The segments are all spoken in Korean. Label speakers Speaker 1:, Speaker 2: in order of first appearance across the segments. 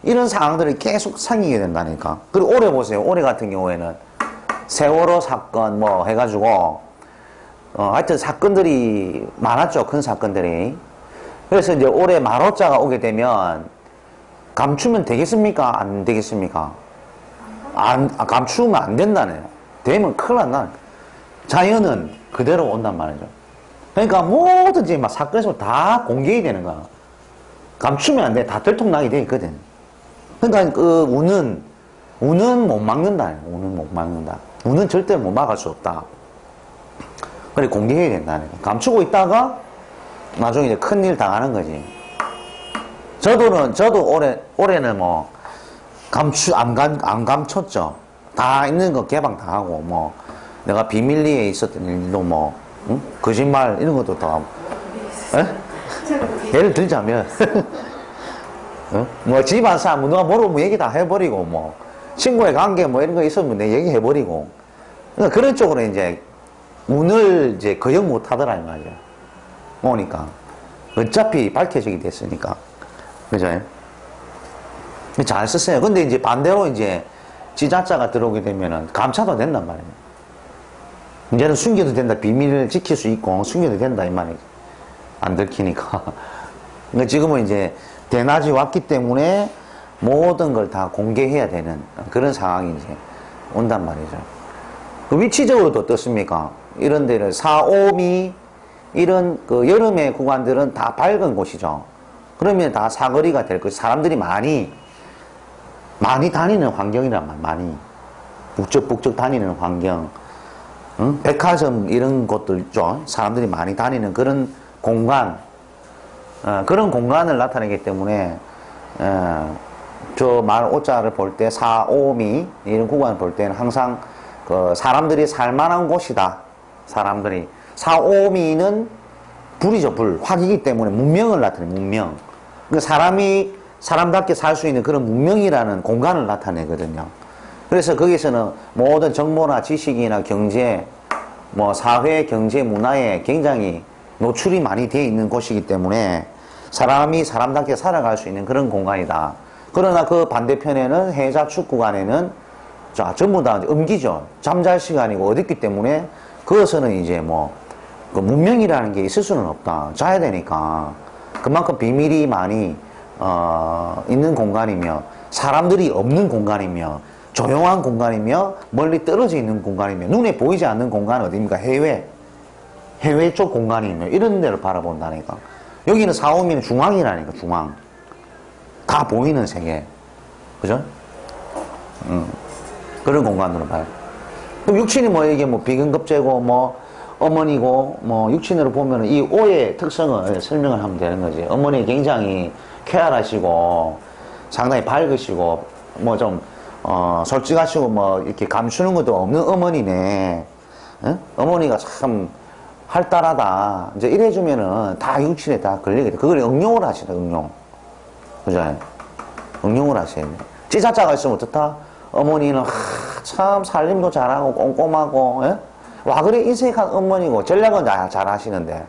Speaker 1: 이런 상황들이 계속 생기게 된다니까. 그리고 올해 보세요. 올해 같은 경우에는 세월호 사건 뭐 해가지고 하여튼 사건들이 많았죠. 큰 사건들이. 그래서 이제 올해 말호자가 오게 되면 감추면 되겠습니까? 안 되겠습니까? 감추면 안 된다네요. 되면 큰일 난다. 자연은 그대로 온단 말이죠. 그러니까 뭐든지 막 사건에서 다 공개가 되는 거야. 감추면 안 돼. 다 들통나게 돼 있거든. 그러니까 그 운은 못 막는다. 운은 못 막는다. 운은 절대 못 막을 수 없다. 그래 공개해야 된다는 거. 감추고 있다가 나중에 이제 큰일 당하는 거지. 저도 올해는 뭐 안 감췄죠. 다 있는 거 개방 다 하고 뭐 내가 비밀리에 있었던 일도 뭐 응? 거짓말 이런 것도 다 하고. 예를 들자면 뭐 집안 사람 누가 모르면 얘기 다 해버리고 뭐 친구의 관계 뭐 이런 거 있으면 내 얘기 해버리고 그러니까 그런 쪽으로 이제 운을 이제 거역 못 하더라 이 말이야. 오니까 어차피 밝혀지게 됐으니까 그죠? 잘 썼어요. 근데 이제 반대로 이제 지자자가 들어오게 되면은 감차도 된단 말이에요. 이제는 숨겨도 된다. 비밀을 지킬 수 있고 숨겨도 된다 이 말이에요. 안 들키니까. 그러니까 지금은 이제 대낮이 왔기 때문에 모든 걸 다 공개해야 되는 그런 상황이 이제 온단 말이죠. 그 위치적으로도 어떻습니까? 이런 데를 4, 5미 이런 그 여름의 구간들은 다 밝은 곳이죠. 그러면 다 사거리가 될 것이 사람들이 많이 다니는 환경이란 말, 많이 북적북적 다니는 환경, 응? 백화점 이런 곳들 있죠. 사람들이 많이 다니는 그런 공간, 그런 공간을 나타내기 때문에 저 말 오자를 볼 때 4, 5미 이런 구간을 볼 때는 항상 그 사람들이 살만한 곳이다. 사람들이 4, 5미는 불이죠. 불. 화기이기 때문에 문명을 나타내. 문명. 그러니까 사람답게 살 수 있는 그런 문명이라는 공간을 나타내거든요. 그래서 거기서는 모든 정보나 지식이나 경제, 뭐 사회, 경제, 문화에 굉장히 노출이 많이 되어 있는 곳이기 때문에 사람이 사람답게 살아갈 수 있는 그런 공간이다. 그러나 그 반대편에는 해자축 구간에는 자, 전부 다 음기죠. 잠잘 시간이고 어둡기 때문에 그것은 이제 뭐 그 문명이라는 게 있을 수는 없다. 자야 되니까. 그만큼 비밀이 많이 있는 공간이며 사람들이 없는 공간이며 조용한 공간이며 멀리 떨어져 있는 공간이며 눈에 보이지 않는 공간은 어디입니까? 해외 쪽 공간이며 이런 데를 바라본다니까. 여기는 4, 5미는 중앙이라니까. 중앙. 다 보이는 세계. 그죠? 그런 공간으로 봐요. 그럼 육친이 뭐 이게 뭐 비근급제고 뭐 어머니고 뭐 육친으로 보면은 이 오의 특성을 설명을 하면 되는 거지. 어머니 굉장히 쾌활하시고 상당히 밝으시고 뭐 좀 솔직하시고 뭐 이렇게 감추는 것도 없는 어머니네. 응? 어머니가 참 활달하다. 이제 이래주면은 다 육친에 다 걸리게 돼. 그걸 응용을 하시다. 응용. 그죠? 응용을 하셔야 돼. 찌자자가 있으면 어떻다? 어머니는 참 살림도 잘하고 꼼꼼하고 예? 와 그래 인색한 어머니고 전략은 잘 하시는데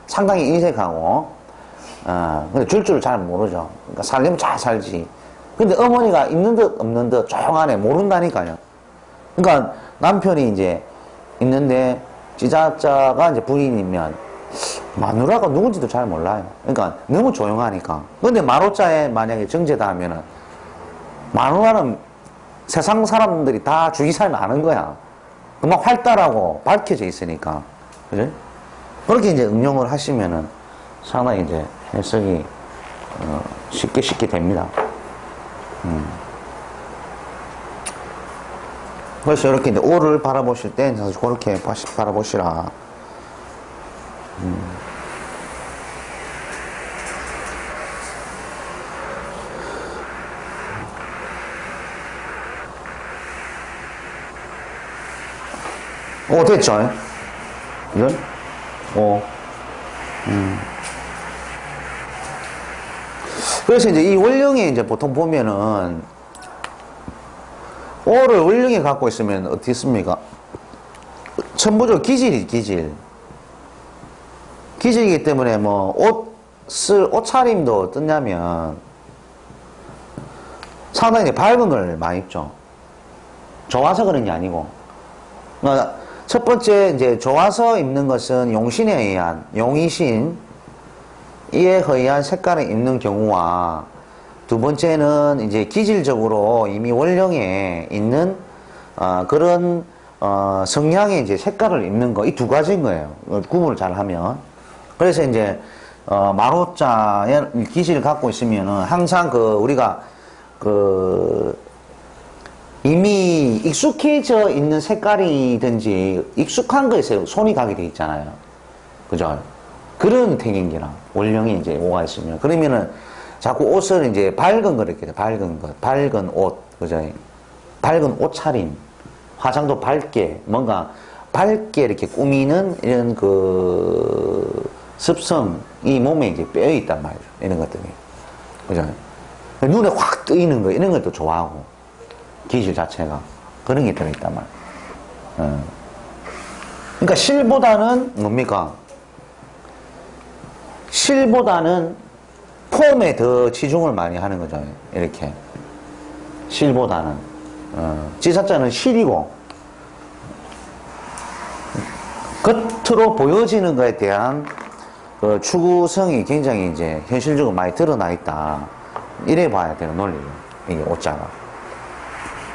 Speaker 1: 상당히 인색하고 근데 줄 잘 모르죠. 그러니까 살림은 잘 살지. 근데 어머니가 있는 듯 없는 듯 조용하네. 모른다니까요. 그러니까 남편이 이제 있는데 지자자가 이제 부인이면 마누라가 누군지도 잘 몰라요. 그러니까 너무 조용하니까. 근데 마로자에 만약에 정제다 하면은 마누라는 세상 사람들이 다 주위 사람이 아는 거야. 그만 활달하고 밝혀져 있으니까. 그죠? 그렇게 이제 응용을 하시면은 상당히 이제 해석이 쉽게 됩니다. 그래서 이렇게 이제 오를 바라보실 때 그렇게 바라보시라. 오, 됐죠? 이건? 오. 그래서 이제 이 원령에 이제 보통 보면은, 오를 원령에 갖고 있으면 어떻게 씁니까? 천부적 기질이 기질. 기질이기 때문에 뭐, 옷차림도 어떠냐면, 상당히 밝은 걸 많이 입죠. 좋아서 그런 게 아니고. 그러니까 첫 번째, 이제 좋아서 입는 것은 용신에 의한, 용의신, 이에 의한 색깔을 입는 경우와 두 번째는 이제 기질적으로 이미 원령에 있는, 그런, 성향의 이제 색깔을 입는 거, 이 두 가지인 거예요. 구분을 잘 하면. 그래서 이제, 마로자의 기질을 갖고 있으면은 항상 우리가 이미 익숙해져 있는 색깔이든지 익숙한 것에 손이 가게 돼 있잖아요. 그죠? 그런 택인기랑 원령이 이제 오가 있으면 그러면은 자꾸 옷을 이제 밝은 거 이렇게 밝은 것, 밝은 옷, 그죠? 밝은 옷차림, 화장도 밝게 뭔가 밝게 이렇게 꾸미는 이런 습성이 몸에 이제 빼어 있단 말이죠. 이런 것들이. 그죠? 눈에 확 뜨이는 거, 이런 것도 좋아하고. 기질 자체가. 그런 게 들어있단 말이에요. 그러니까 실보다는 뭡니까? 실보다는 폼에 더 치중을 많이 하는 거죠. 이렇게. 실보다는. 지사자는 실이고, 겉으로 보여지는 것에 대한 추구성이 굉장히 이제 현실적으로 많이 드러나 있다. 이래 봐야 되는 논리예요. 이게 옷자가.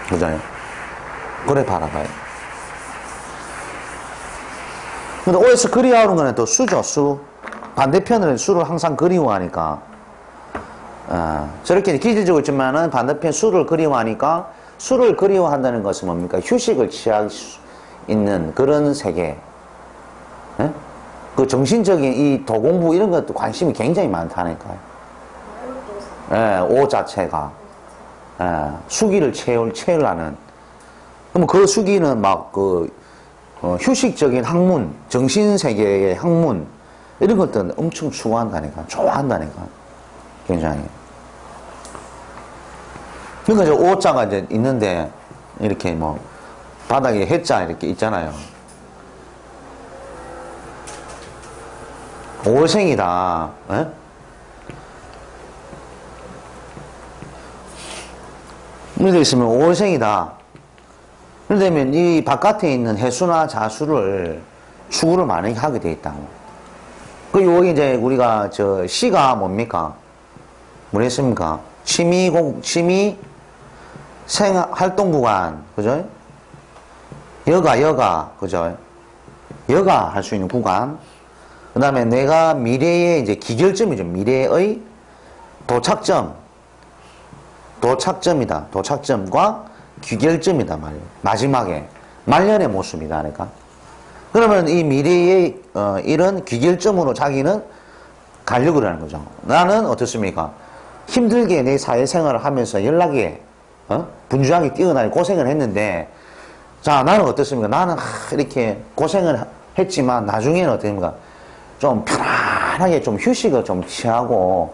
Speaker 1: 그죠? 그래 바라봐요. 근데 OS 그리워하는 거는 또 수죠, 수. 반대편을 수를 항상 그리워하니까. 저렇게 기질적으로 있지만은 반대편 수를 그리워하니까 수를 그리워한다는 것은 뭡니까? 휴식을 취할 수 있는 그런 세계. 예? 그 정신적인 이 도공부 이런 것도 관심이 굉장히 많다니까요. 예, 오 자체가. 예, 수기를 채우려는. 그럼 그 수기는 막 휴식적인 학문, 정신세계의 학문, 이런 것들은 엄청 추구한다니까. 좋아한다니까. 굉장히. 그러니까 이제 오자가 이제 있는데, 이렇게 뭐, 바닥에 해자 이렇게 있잖아요. 오생이다. 에? 이렇게 있으면 오생이다. 그러면 이 바깥에 있는 해수나 자수를 추구를 많이 하게 돼 있다고. 여기 이제 우리가 시가 뭡니까? 뭐랬습니까? 취미 활동 구간. 그죠? 여가, 그죠? 여가 할 수 있는 구간. 그 다음에 내가 미래의 이제 기결점이죠. 미래의 도착점이다. 도착점과 귀결점이다 말이에요. 마지막에 말년의 모습이다. 그러니까 그러면 이 미래의 이런 귀결점으로 자기는 가려고 하는 거죠. 나는 어떻습니까? 힘들게 내 사회생활을 하면서 연락에 분주하게 뛰어나게 고생을 했는데, 자, 나는 어떻습니까? 나는 이렇게 고생을 했지만 나중에는 어떻습니까? 좀 편안하게 좀 휴식을 좀 취하고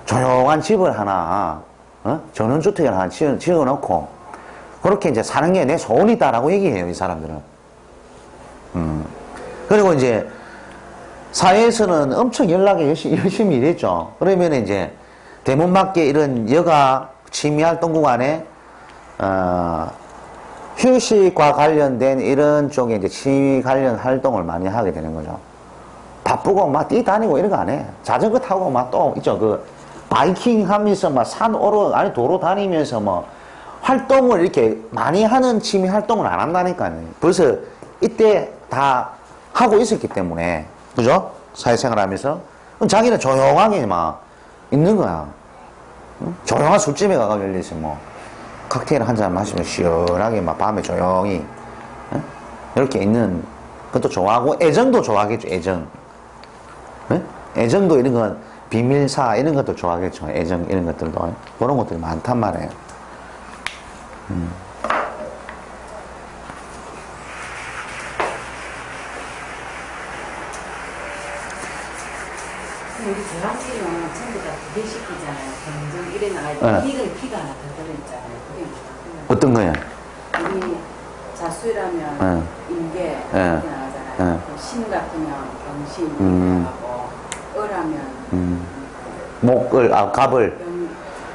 Speaker 1: 조용한 집을 하나, 전원주택을 하나 지어놓고 그렇게 이제 사는 게 내 소원이다라고 얘기해요, 이 사람들은. 그리고 이제 사회에서는 엄청 연락에 열심히 일했죠. 그러면 이제 대문밖에 이런 여가 취미활동 구간에 휴식과 관련된 이런 쪽에 이제 취미 관련 활동을 많이 하게 되는 거죠. 바쁘고 막 뛰다니고 이런 거 안 해. 자전거 타고 막 또 있죠. 바이킹 하면서 막 산 오르 아니 도로 다니면서 뭐 활동을 이렇게 많이 하는 취미 활동을 안 한다니까요. 벌써 이때 다 하고 있었기 때문에, 그죠? 사회생활 하면서. 그럼 자기는 조용하게 막 있는 거야. 응? 조용한 술집에 가서 열리지 뭐. 칵테일 한 잔 마시면 시원하게 막 밤에 조용히. 응? 이렇게 있는 것도 좋아하고, 애정도 좋아하겠죠, 애정. 응? 애정도 이런 건 비밀사 이런 것도 좋아하겠죠. 애정 이런 것들도. 그런 것들이 많단 말이에요.
Speaker 2: 우리 대학생은 전부 다 기대시키잖아요. 점점 이래 나가야 돼. 피가 하나 더 들어있잖아요. 그게
Speaker 1: 어떤 거야?
Speaker 2: 우리 자수라면 인계 이렇게 나가잖아요. 신 같으면 경신 나가고 을하면
Speaker 1: 목을 갑을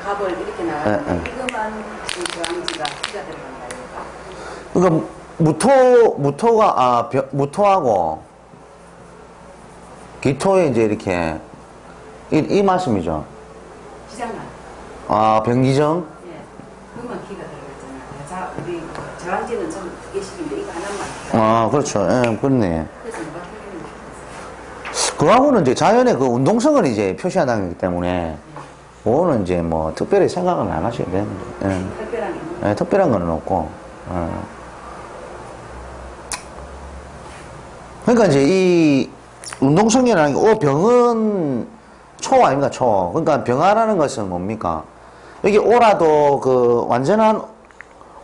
Speaker 2: 갑을 이렇게 나가는데 이것만 저항지가 피가 들어간다.
Speaker 1: 그러니까 무토가 무토하고 기토에 이제 이렇게 이 말씀이죠.
Speaker 2: 기장만.
Speaker 1: 병기정.
Speaker 2: 예, 그것만 기가 들어갔잖아요. 우리 저항지는 전부 2개씩인데 이거 하나만.
Speaker 1: 그렇죠. 예, 그렇네.
Speaker 2: 그래서 누가 틀리는 거
Speaker 1: 그거하고는 이제 자연의 그 운동성을 이제 표시하는 거기 때문에, 그거는 이제 뭐 특별히 생각은 안 하셔야 되는데. 예.
Speaker 2: 특별한 게 있는
Speaker 1: 특별한 거는 없고. 그러니까 이제 이 운동성이라는 게, 병은 초 아닙니까, 초. 그러니까 병화라는 것은 뭡니까? 여기 오라도 그 완전한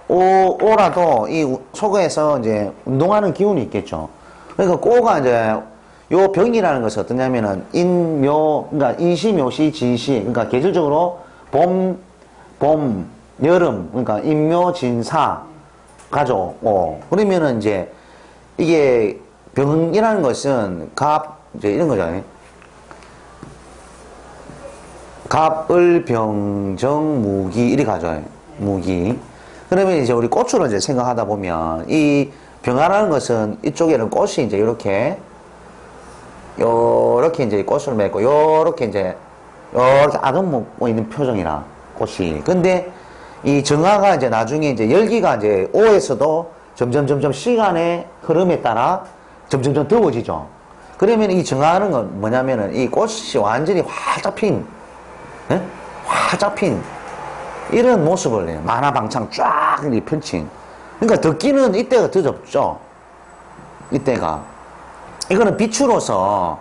Speaker 1: 오라도 이 속에서 이제 운동하는 기운이 있겠죠. 그러니까 꼬가 이제 요 병이라는 것은 어떠냐면은 인묘, 그러니까 인시묘시 진시, 그러니까 계절적으로 봄, 여름, 그러니까 인묘진사 가져오고, 그러면은 이제 이게 병이라는 것은 이제 이런 거잖아요. 갑을병정 무기 이렇게 가져와요. 무기. 그러면 이제 우리 꽃으로 이제 생각하다 보면 이 병화라는 것은 이쪽에는 꽃이 이제 이렇게 이제 꽃을 맺고 요렇게 이제 요렇게 아금 먹고 있는 표정이라 꽃이. 근데 이 정화가 이제 나중에 이제 열기가 이제 오에서도 점점 시간의 흐름에 따라 점점 더워지죠. 그러면 이 정화하는 건 뭐냐면은 이 꽃이 완전히 활짝 핀, 예? 활짝 핀 이런 모습을 내요. 만화방창 쫙 이렇게 펼친. 그러니까 덕기는 이때가 더 덥죠. 이때가. 이거는 빛으로서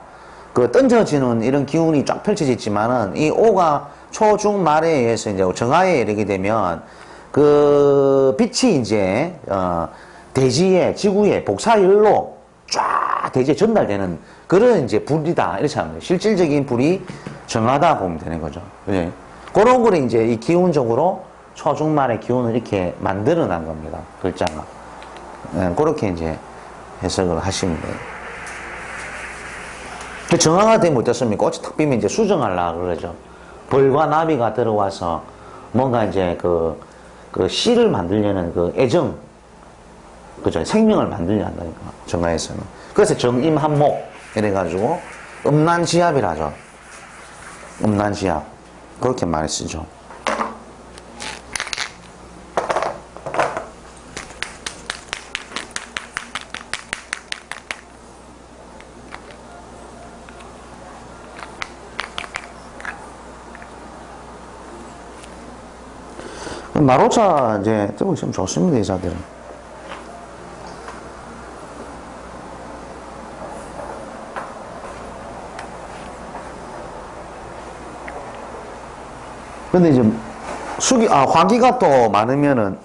Speaker 1: 그 던져지는 이런 기운이 쫙 펼쳐져 있지만은 이 오가 초, 중, 말에 의해서 이제 정화에 이르게 되면 그 빛이 이제, 대지에, 지구에 복사열로 쫙 대지에 전달되는 그런 이제 불이다. 이렇게 하면 돼요. 실질적인 불이 정하다 보면 되는 거죠. 예. 그런 거를 이제 이 기운적으로 초중말의 기운을 이렇게 만들어 난 겁니다. 글자가. 예, 그렇게 이제 해석을 하시면 돼요. 그 정화가 되면 어떻습니까? 꽃이 탁 피면 이제 수정하려고 그러죠. 벌과 나비가 들어와서 뭔가 이제 그 씨를 만들려는 그 애정, 그죠? 생명을 만들려 한다니까. 정화에서는. 그래서 정임한목, 이래가지고 음란지압이라 하죠. 음란지압. 그렇게 많이 쓰죠. 마로차 이제 들어보시면 좋습니다, 이 자들은. 근데 이제 화기가 또 많으면은,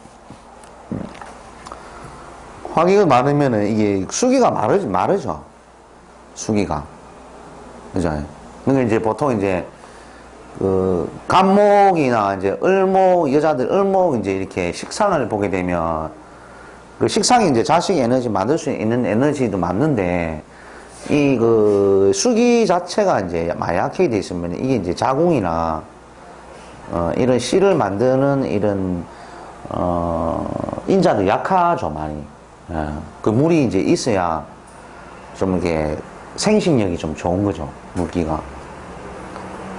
Speaker 1: 이게 수기가 마르죠. 수기가. 그죠? 그러니까 이제 보통 이제 간목이나 이제 을목, 여자들 을목 이제 이렇게 식상을 보게 되면 그 식상이 이제 자식의 에너지 만들 수 있는 에너지도 맞는데 이 수기 자체가 이제 약하게 돼 있으면 이게 이제 자궁이나 이런 씨를 만드는 이런 인자도 약하죠, 많이. 예. 그 물이 이제 있어야 좀 이렇게 생식력이 좀 좋은 거죠, 물기가.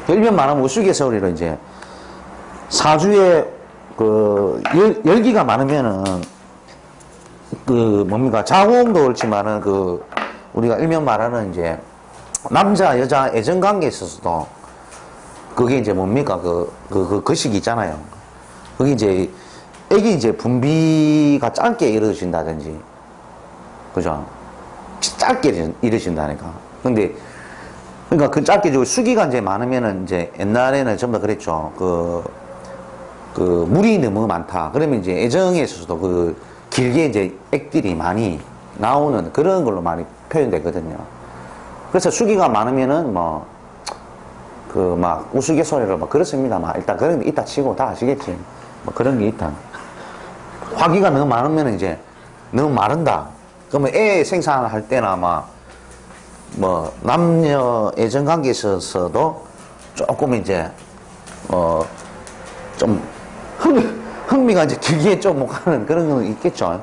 Speaker 1: 일면 말하면 우스갯소리로 이제 사주에 열기가 많으면은 뭡니까, 자궁도 그렇지만은 우리가 일면 말하는 이제 남자 여자 애정 관계에 있어서도 그게 이제 뭡니까, 거식이 있잖아요. 그게 이제 애기 이제 분비가 짧게 이루어진다든지, 그죠? 짧게 이루어진다니까. 근데 그러니까 그 짧게 주고 수기가 이제 많으면은 이제 옛날에는 전부 다 그랬죠. 물이 너무 많다. 그러면 이제 애정에 있어서도 길게 이제 액들이 많이 나오는 그런 걸로 많이 표현되거든요. 그래서 수기가 많으면은 막 우스갯소리로 막 그렇습니다. 막 일단 그런 게 있다 치고 다 아시겠지. 뭐 그런 게 있다. 화기가 너무 많으면 이제 너무 마른다. 그러면 애 생산할 때나 남녀 애정 관계에 있어서도 조금 이제 좀 흥미가 이제 길게 좀 못 가는 그런 건 있겠죠.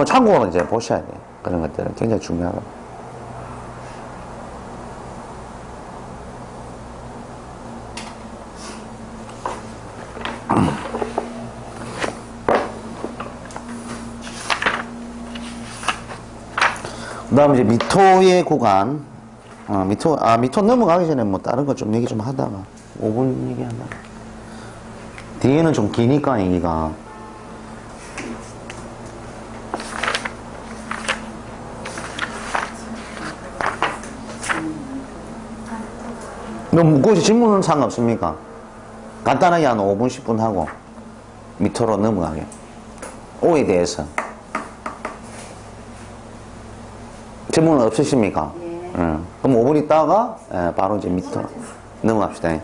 Speaker 1: 참고로 이제 보셔야 돼요. 그런 것들은 굉장히 중요하다. 그 다음 이제 미토의 구간. 미토 넘어가기 전에 뭐 다른 거 좀 얘기 좀 하다가 5분 얘기한다. 뒤에는 좀 기니까 얘기가. 너무 혹시 질문은 상관없습니까? 간단하게 한 5분, 10분 하고 밑으로 넘어가게. 오에 대해서. 질문은 없으십니까?
Speaker 2: 예.
Speaker 1: 그럼 5분 있다가 바로 이제 밑으로 넘어갑시다.